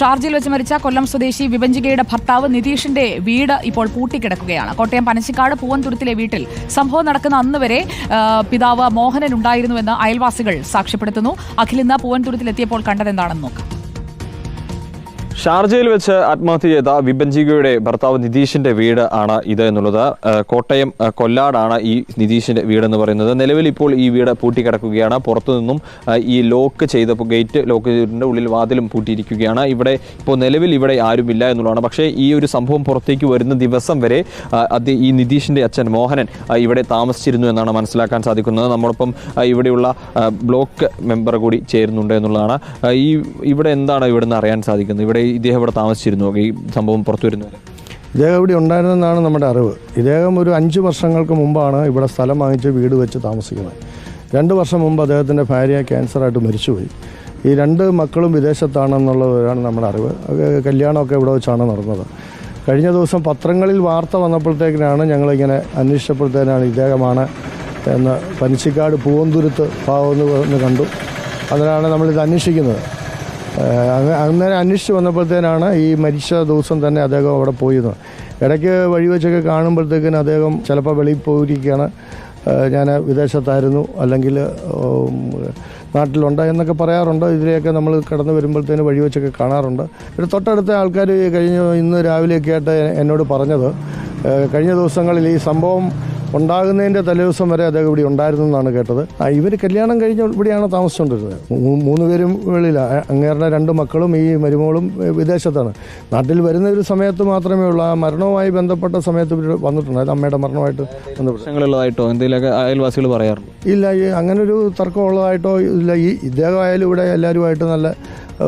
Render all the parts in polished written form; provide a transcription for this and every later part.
ഷാർജയിൽ വെച്ച് മരിച്ച കൊല്ലം സ്വദേശി വിഭജികയുടെ ഭർത്താവ് നിതീഷിന്റെ വീട് ഇപ്പോൾ പൂട്ടിക്കിടക്കുകയാണ്. കോട്ടയം പനച്ചിക്കാട് പൂവൻതുരുത്തിലെ വീട്ടിൽ സംഭവം നടക്കുന്ന അന്ന് വരെ പിതാവ് മോഹനൻ ഉണ്ടായിരുന്നുവെന്ന് അയൽവാസികൾ സാക്ഷ്യപ്പെടുത്തുന്നു. അഖിലിന്ന് പൂവൻതുരുത്തിലെത്തിയപ്പോൾ കണ്ടതെന്താണെന്ന് നോക്കാം. ഷാർജയിൽ വെച്ച് ആത്മഹത്യ ചെയ്ത വിഭജികയുടെ ഭർത്താവ് നിതീഷിന്റെ വീട് ആണ് ഇത് എന്നുള്ളത്. കോട്ടയം കൊല്ലാടാണ് ഈ നിതീഷിന്റെ വീടെന്ന് പറയുന്നത്. നിലവിൽ ഇപ്പോൾ ഈ വീട് പൂട്ടിക്കിടക്കുകയാണ്. പുറത്തുനിന്നും ഈ ലോക്ക് ചെയ്തപ്പോൾ ഗേറ്റ് ലോക്ക് ചെയ്തിട്ടുണ്ട്, ഉള്ളിൽ വാതിലും പൂട്ടിയിരിക്കുകയാണ്. ഇപ്പോൾ നിലവിൽ ഇവിടെ ആരുമില്ല എന്നുള്ളതാണ്. പക്ഷേ ഈ ഒരു സംഭവം പുറത്തേക്ക് വരുന്ന ദിവസം വരെ ഈ നിതീഷിന്റെ അച്ഛൻ മോഹനൻ ഇവിടെ താമസിച്ചിരുന്നു എന്നാണ് മനസ്സിലാക്കാൻ സാധിക്കുന്നത്. നമ്മോടൊപ്പം ഇവിടെയുള്ള ബ്ലോക്ക് മെമ്പർ കൂടി ചേരുന്നുണ്ട് എന്നുള്ളതാണ്. ഇവിടെ എന്താണ് ഇവിടുന്ന് അറിയാൻ സാധിക്കുന്നത്? ഇദ്ദേഹം ഇവിടെ താമസിച്ചിരുന്നു ഈ സംഭവം പുറത്തു വരുന്നത്? ഇദ്ദേഹം ഇവിടെ ഉണ്ടായിരുന്നെന്നാണ് നമ്മുടെ അറിവ്. ഇദ്ദേഹം ഒരു 5 വർഷങ്ങൾക്ക് മുമ്പാണ് ഇവിടെ സ്ഥലം വാങ്ങിച്ച് വീട് വെച്ച് താമസിക്കുന്നത്. 2 വർഷം മുമ്പ് അദ്ദേഹത്തിൻ്റെ ഭാര്യ ക്യാൻസറായിട്ട് മരിച്ചുപോയി. ഈ 2 മക്കളും വിദേശത്താണെന്നുള്ളതാണ് നമ്മുടെ അറിവ്. കല്യാണമൊക്കെ ഇവിടെ വെച്ചാണ് നടന്നത്. കഴിഞ്ഞ ദിവസം പത്രങ്ങളിൽ വാർത്ത വന്നപ്പോഴത്തേക്കിനാണ് ഞങ്ങളിങ്ങനെ അന്വേഷിച്ചപ്പോഴത്തേനാണ് ഇദ്ദേഹമാണ് എന്ന് പനച്ചിക്കാട് പൂവൻതുരുത്ത് ഭാഗമെന്ന് കണ്ടു. അതിനാണ് നമ്മളിത് അന്വേഷിക്കുന്നത്. അങ്ങനെ അന്വേഷിച്ച് വന്നപ്പോഴത്തേനാണ് ഈ മരിച്ച ദിവസം തന്നെ അദ്ദേഹം അവിടെ പോയിരുന്നു. ഇടയ്ക്ക് വഴിവെച്ചൊക്കെ കാണുമ്പോഴത്തേക്കിന് അദ്ദേഹം ചിലപ്പോൾ വെളിയിൽ പോയിരിക്കുകയാണ്, ഞാൻ വിദേശത്തായിരുന്നു അല്ലെങ്കിൽ നാട്ടിലുണ്ട് എന്നൊക്കെ പറയാറുണ്ട്. ഇതിലെയൊക്കെ നമ്മൾ കടന്നു വരുമ്പോഴത്തേന് വഴിവെച്ചൊക്കെ കാണാറുണ്ട്. ഇവിടെ തൊട്ടടുത്ത ആൾക്കാർ ഇന്ന് രാവിലെയൊക്കെ ആയിട്ട് എന്നോട് പറഞ്ഞത് കഴിഞ്ഞ ദിവസങ്ങളിൽ ഈ സംഭവം ഉണ്ടാകുന്നതിൻ്റെ തലേദിവസം വരെ അദ്ദേഹം ഇവിടെ ഉണ്ടായിരുന്നു എന്നാണ് കേട്ടത്. ഇവർ കല്യാണം കഴിഞ്ഞ് ഇവിടെയാണ് താമസിച്ചുകൊണ്ടിരുന്നത്. 3 പേരും വെളിയിലാണ്. അങ്ങേരുടെ 2 മക്കളും ഈ മരുമകളും വിദേശത്താണ്. നാട്ടിൽ വരുന്ന ഒരു സമയത്ത് മാത്രമേ ഉള്ളൂ. ആ മരണവുമായി ബന്ധപ്പെട്ട സമയത്ത് ഇവർ വന്നിട്ടുണ്ടായത്. അമ്മയുടെ മരണമായിട്ട് ബന്ധപ്പെട്ടുള്ളതായിട്ടോ എന്തെങ്കിലുമൊക്കെ അയൽവാസികൾ പറയാറുണ്ട്? ഇല്ല, അങ്ങനൊരു തർക്കമുള്ളതായിട്ടോ ഇല്ല. ഇദ്ദേഹം ആയാലും ഇവിടെ എല്ലാവരുമായിട്ട് നല്ല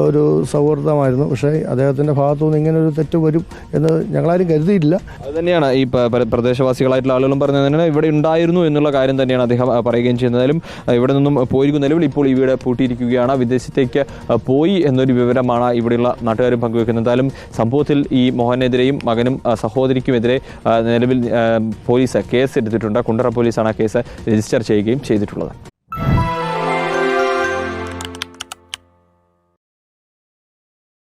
ഒരു സൗഹൃദമായിരുന്നു. പക്ഷേ അദ്ദേഹത്തിൻ്റെ ഭാഗത്തുനിന്ന് ഇങ്ങനെ ഒരു തെറ്റ് വരും എന്ന് ഞങ്ങളാരും കരുതിയിട്ടില്ല. അത് തന്നെയാണ് ഈ പ്രദേശവാസികളായിട്ടുള്ള ആളുകളും പറഞ്ഞത്. ഇവിടെ ഉണ്ടായിരുന്നു എന്നുള്ള കാര്യം തന്നെയാണ് അദ്ദേഹം പറയുകയും ചെയ്യുന്നതായാലും ഇവിടെ നിന്നും പോയിരിക്കും. നിലവിൽ ഇപ്പോൾ ഈ വീട് പൂട്ടിയിരിക്കുകയാണ്. വിദേശത്തേക്ക് പോയി എന്നൊരു വിവരമാണ് ഇവിടെയുള്ള നാട്ടുകാരും പങ്കുവെക്കുന്നത്. എന്തായാലും സംഭവത്തിൽ ഈ മോഹനെതിരെയും മകനും സഹോദരിക്കുമെതിരെ നിലവിൽ പോലീസ് കേസ് എടുത്തിട്ടുണ്ട്. കുണ്ടറ പോലീസാണ് കേസ് രജിസ്റ്റർ ചെയ്യുകയും ചെയ്തിട്ടുള്ളത്.